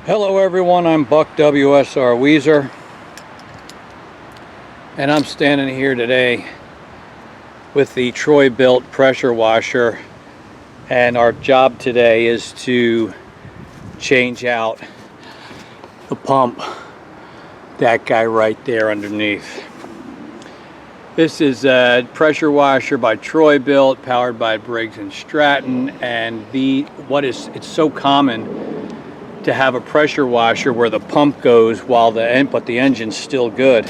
Hello everyone, I'm Buck WSR Weezer, and I'm standing here today with the Troy-Bilt pressure washer, and our job today is to change out the pump, that guy right there underneath. This is a pressure washer by Troy-Bilt, powered by Briggs & Stratton, and it's so common to have a pressure washer where the pump goes but the engine's still good.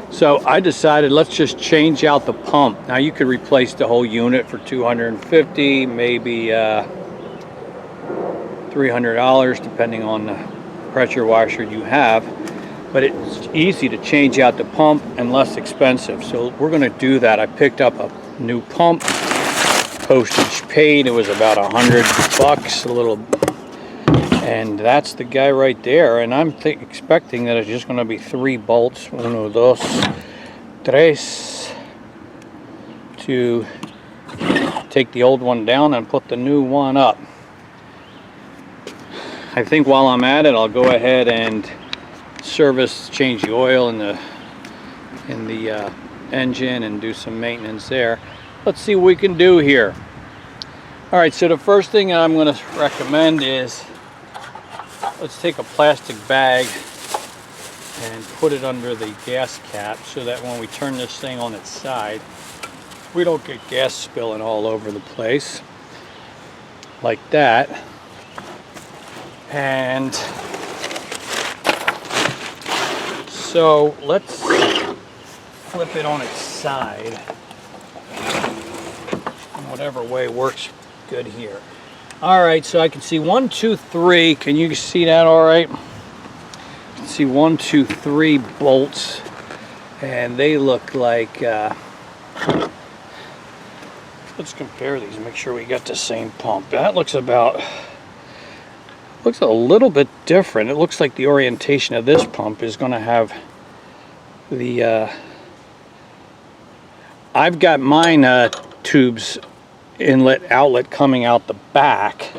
So I decided, let's just change out the pump. Now you could replace the whole unit for $250, maybe $300, depending on the pressure washer you have. But it's easy to change out the pump and less expensive. So we're gonna do that. I picked up a new pump, postage paid. It was about $100, a little. And that's the guy right there, and I'm expecting that it's just going to be 3 bolts, 1, 2, 3, to take the old one down and put the new one up. I think while I'm at it, I'll go ahead and change the oil in the engine and do some maintenance there. Let's see what we can do here. All right, so the first thing I'm going to recommend is, let's take a plastic bag and put it under the gas cap so that when we turn this thing on its side, we don't get gas spilling all over the place like that. And so let's flip it on its side in whatever way works good here. All right, so I can see 1, 2, 3. Can you see that all right? I can see 1, 2, 3 bolts, and they look like, let's compare these and make sure we got the same pump. That looks a little bit different. It looks like the orientation of this pump is going to have the, I've got mine tubes inlet outlet coming out the back.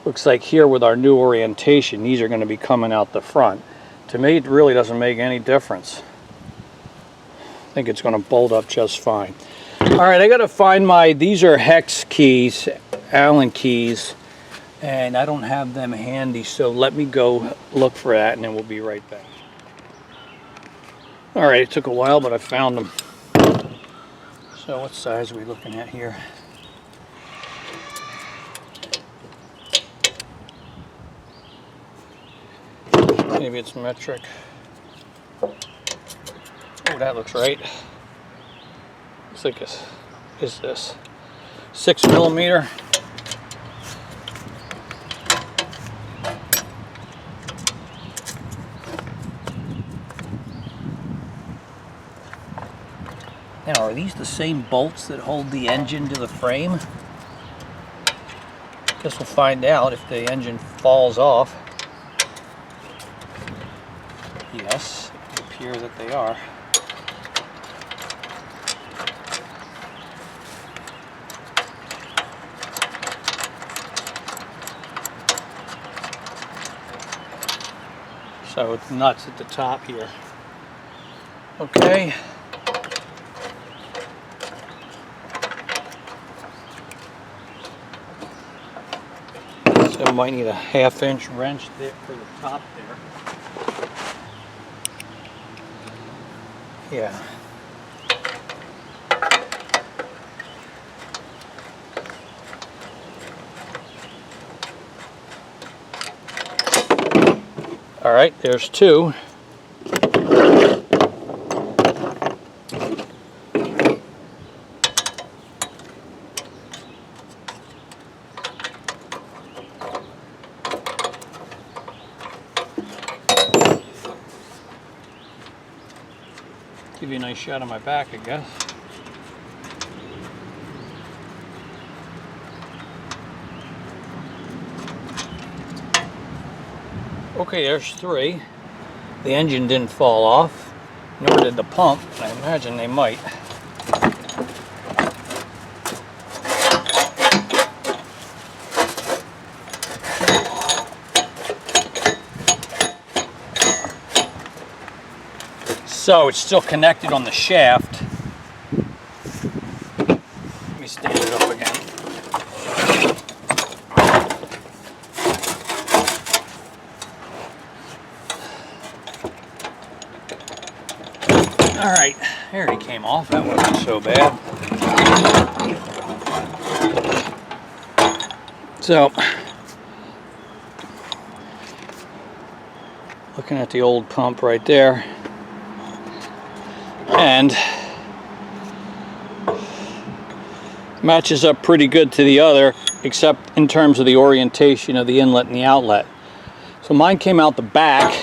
Looks like here with our new orientation, these are going to be coming out the front. To me, it really doesn't make any difference. I think it's going to bolt up just fine. All right, I got to find these are hex keys, Allen keys, and I don't have them handy, so let me go look for that and then we'll be right back. All right, it took a while, but I found them. So what size are we looking at here? Maybe it's metric. Oh, that looks right. Looks like is this 6 millimeter? Now, are these the same bolts that hold the engine to the frame? Guess we'll find out if the engine falls off. Yes, it appears that they are. So it's nuts at the top here. Okay. So I might need a 1/2-inch wrench there for the top there. Yeah. All right, there's 2. Give you a nice shot on my back, I guess. Okay, there's 3. The engine didn't fall off, nor did the pump, and I imagine they might. So it's still connected on the shaft. Let me stand it up again. All right, there he came off. That wasn't so bad. So, looking at the old pump right there, and matches up pretty good to the other, except in terms of the orientation of the inlet and the outlet. So mine came out the back,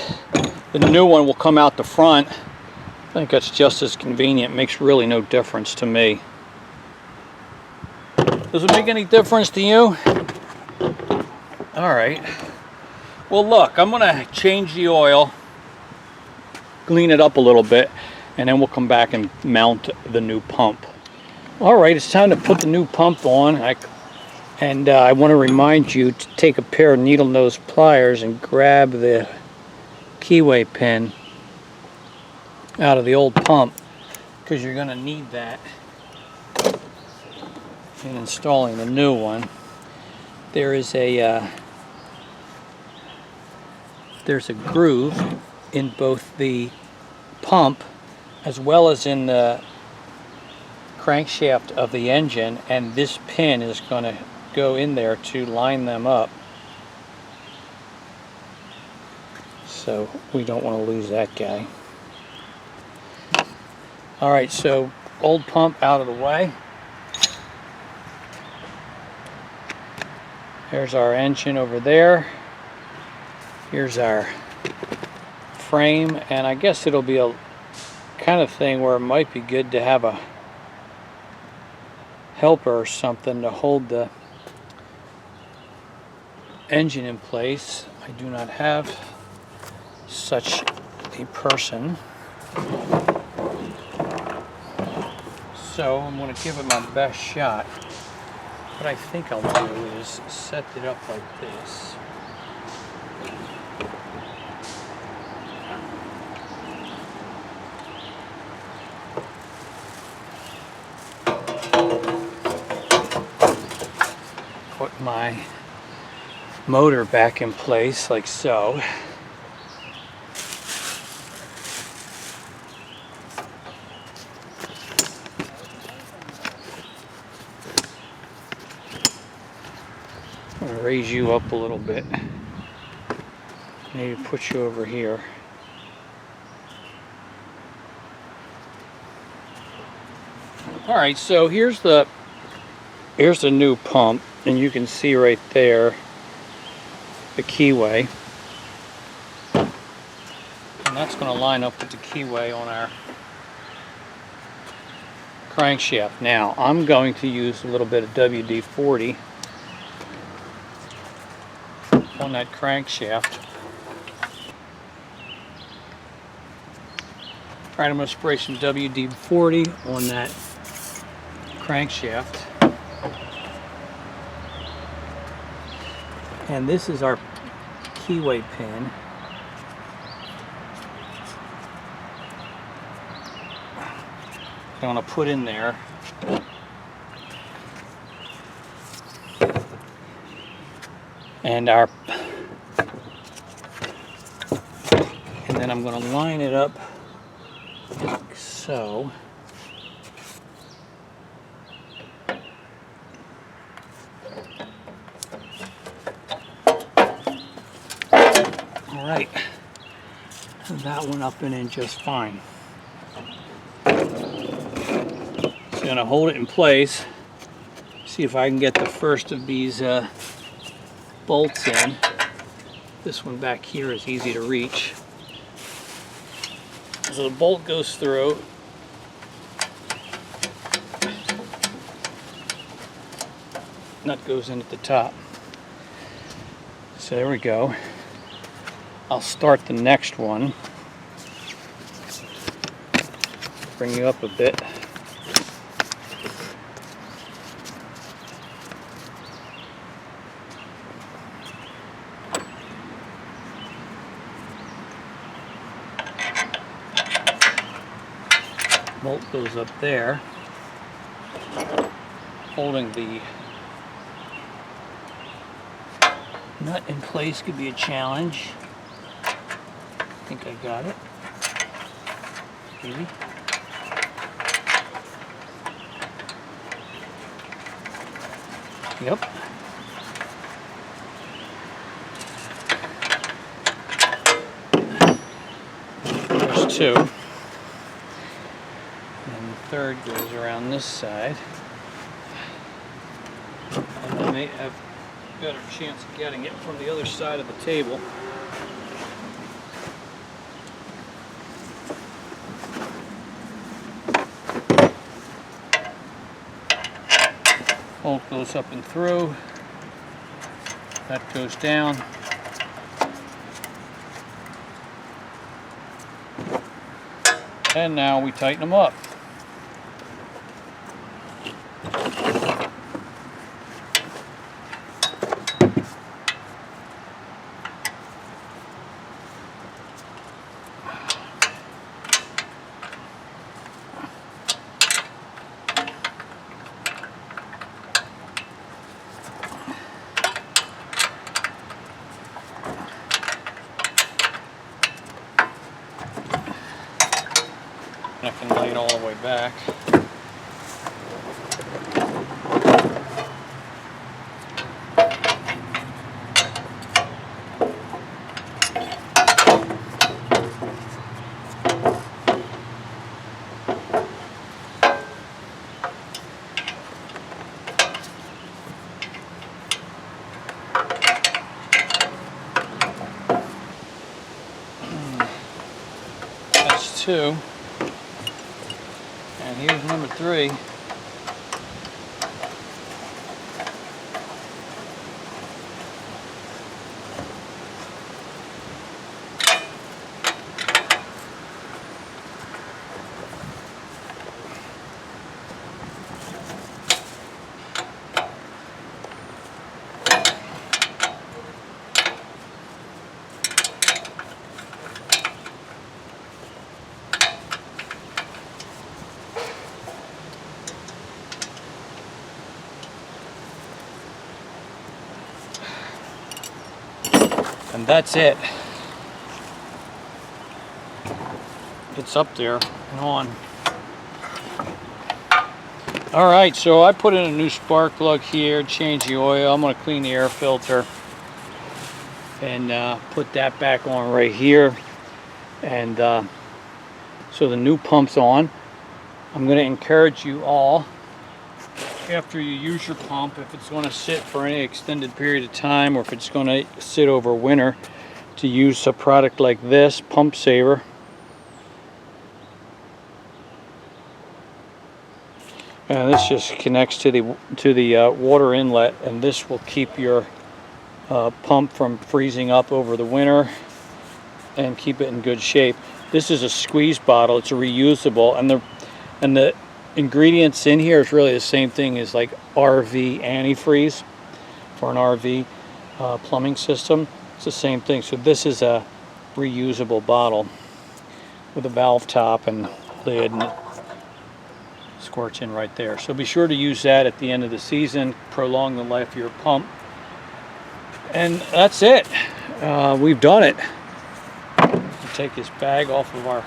the new one will come out the front. I think that's just as convenient. It makes really no difference to me. Does it make any difference to you? All right. Well, look, I'm gonna change the oil, clean it up a little bit, and then we'll come back and mount the new pump. All right, it's time to put the new pump on. I want to remind you to take a pair of needle nose pliers and grab the keyway pin out of the old pump, because you're going to need that in installing the new one. There's a groove in both the pump as well as in the crankshaft of the engine, and this pin is going to go in there to line them up. So we don't want to lose that guy. Alright, so old pump out of the way. There's our engine over there. Here's our frame, and I guess it'll be a kind of thing where it might be good to have a helper or something to hold the engine in place. I do not have such a person, so I'm going to give it my best shot. What I think I'll do is set it up like this. Put my motor back in place like so. I'm going to raise you up a little bit. Maybe put you over here. Alright, so here's the new pump, and you can see right there the keyway. And that's going to line up with the keyway on our crankshaft. Now, I'm going to use a little bit of WD-40 on that crankshaft. Alright, I'm going to spray some WD-40 on that crankshaft. And this is our keyway pin. I'm going to put in there. And then I'm going to line it up like so. Alright, that one up and in just fine. So I'm going to hold it in place, see if I can get the first of these bolts in. This one back here is easy to reach. So the bolt goes through. Nut goes in at the top. So there we go. I'll start the next one. Bring you up a bit. bolt goes up there. Holding the nut in place could be a challenge. I think I got it. Maybe. Yep. There's two. And the third goes around this side. And I may have a better chance of getting it from the other side of the table. Bolt goes up and through. That goes down. And now we tighten them up. I can lay it all the way back. That's two. And here's number three. And that's it. It's up there and on. All right, so I put in a new spark plug here, changed the oil. I'm gonna clean the air filter and put that back on right here. And so the new pump's on. I'm gonna encourage you all, after you use your pump, if it's going to sit for any extended period of time or if it's going to sit over winter, to use a product like this, Pump Saver. And this just connects to the water inlet, and this will keep your pump from freezing up over the winter and keep it in good shape. This is a squeeze bottle. It's a reusable, and the ingredients in here is really the same thing as like RV antifreeze for an RV plumbing system. It's the same thing. So this is a reusable bottle with a valve top and lid, and it squirts in right there. So be sure to use that at the end of the season, prolong the life of your pump. And that's it. We've done it. We'll take this bag off of our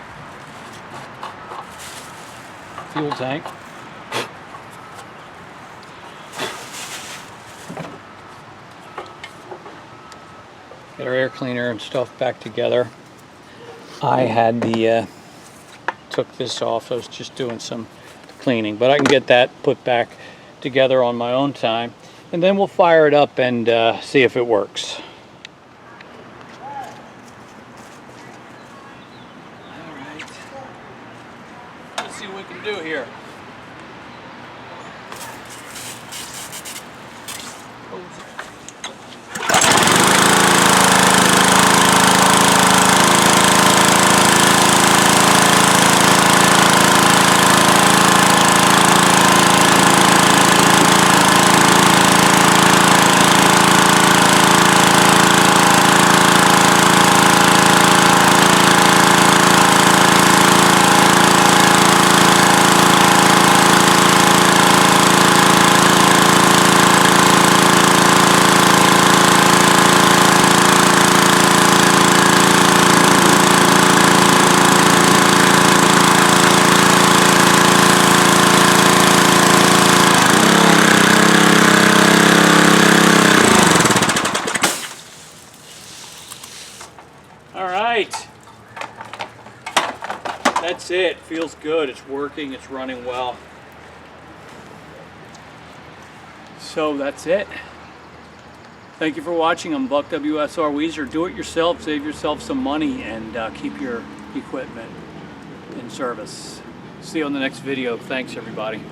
fuel tank. Get our air cleaner and stuff back together. I had took this off. I was just doing some cleaning, but I can get that put back together on my own time, and then we'll fire it up and see if it works. See what we can do here. right. That's it. Feels good. It's working. It's running well. So that's it. Thank you for watching. I'm Buck WSR Weezer. Do it yourself. Save yourself some money and keep your equipment in service. See you on the next video. Thanks, everybody.